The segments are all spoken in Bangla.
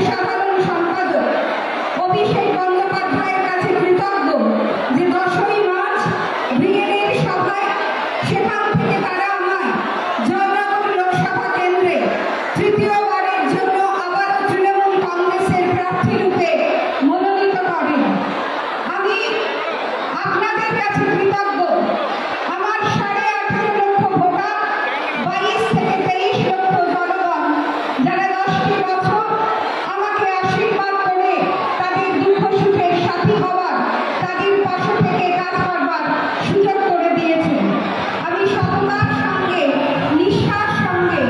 সাধারণ সম্পাদক অভিষেক বন্দ্যোপাধ্যায়ের কাছে কৃতজ্ঞ যে 10ই মার্চ ব্রিগেডের সভায় সেখান থেকে তারা আমায় জয়নগর লোকসভা কেন্দ্রে তৃতীয়বারের জন্য আবারও তৃণমূল কংগ্রেসের প্রার্থী রূপে মনোনীত করেন। আমি আপনাদের কাছে কৃতজ্ঞ। আমার 18.5 লক্ষ ভোটার, 22 থেকে 23 লক্ষ জনগণ যারা 10টি বছর আমাকে আশীর্বাদ করে তাদের দুঃখ সুখের সাথী হওয়ার, তাদের পাশে থেকে কাজ করবার সুযোগ করে দিয়েছেন। আমি সততার সঙ্গে, নিষ্ঠার সঙ্গে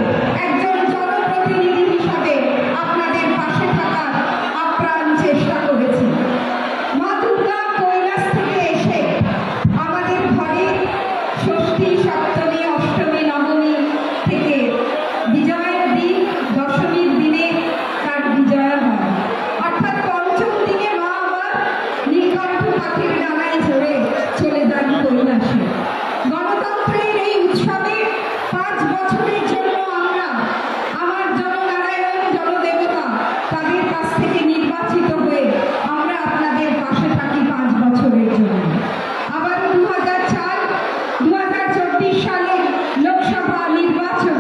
একজন জনপ্রতিনিধি হিসাবে আপনাদের পাশে থাকার আপ্রাণ চেষ্টা করেছি। মা দুর্গা কৈলাস থেকে এসে আমাদের ঘরে ষষ্ঠী, সপ্তমী, অষ্টমী, নবমী থেকে বিজয়ের দিন, দশমীর দিনে তার বিজয় হয়। অর্থাৎ পঞ্চম দিনে মা আবার নীলকণ্ঠ পাখির ডানায় চড়ে চলে যান কৈলাসে। গণতন্ত্রের এই উৎসবে 5 বছরের জন্য আমরা আমার জননারায়ণ, জনদেবতা তাদের কাছ থেকে নির্বাচিত হয়ে আমরা আপনাদের পাশে থাকি 5 বছরের জন্য। আবার 2024 সালের লোকসভা নির্বাচন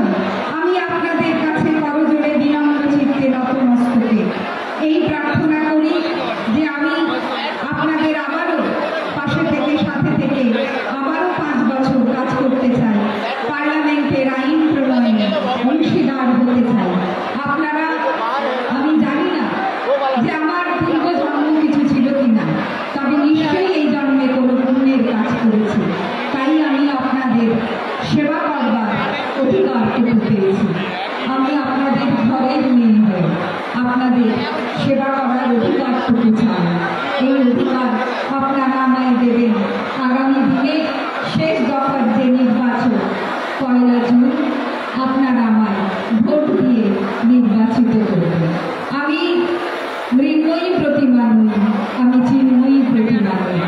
আমি আপনাদের কাছে করজোড়ে বিনম্র চিত্তে নতমস্তকে এই প্রার্থনা করি যে আমি আপনাদের আবারও পাশে থেকে, সাথে থেকে আবারও 5 বছর কাজ করতে চাই। পার্লামেন্টের আইন প্রণয়নে অংশীদার হতে চাই। আপনারা, আমি জানি না যে আমার পূর্ব জন্ম কিছু ছিল কিনা, তবে নিশ্চয়ই এই জন্মে কোনো পুণ্যের কাজ করেছি। তাই আমি আপনাদের সেবা করবার অধিকারটুকু পেয়েছি। আমি আপনাদের ঘরের মেয়ে হয়ে আপনাদের সেবা করার অধিকারটুকু চাই। এই অধিকার আপনারা আমায় দেবেন। আগামী দিনে শেষ দফার যে নির্বাচন 1 জুন আপনারা আমায় ভোট দিয়ে নির্বাচিত করবেন। আমি মৃন্ময়ী প্রতিমা নই, আমি চিন্ময়ী প্রতিমা নই,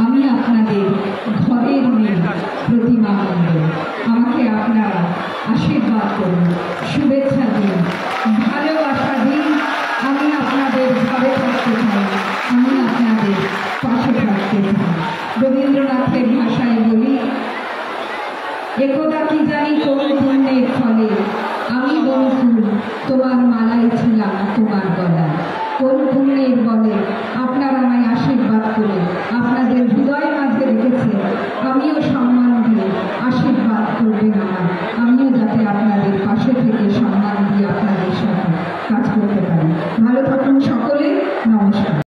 আমি আপনাদের ঘরের মেয়ে প্রতিমা মণ্ডল। আমাকে আপনারা আশীর্বাদ করুন, শুভেচ্ছা দিন, ভালোবাসা দিন। আমি আপনাদের ঘরে থাকতে চাই, আমি আপনাদের পাশে থাকতে চাই। রবীন্দ্রনাথের ভাষায় বলি, একদা কি জানি কোন পুণ্যের ফলে আমি বন্ধু তোমার মালাই ছিলাম তোমার গলায়। কোন পুণ্যের বলে আপনারা আমায় আশীর্বাদ করে আপনাদের হৃদয় মাঝে রেখেছে, আমিও সম্মান দিয়ে আশীর্বাদ করবেন আমার।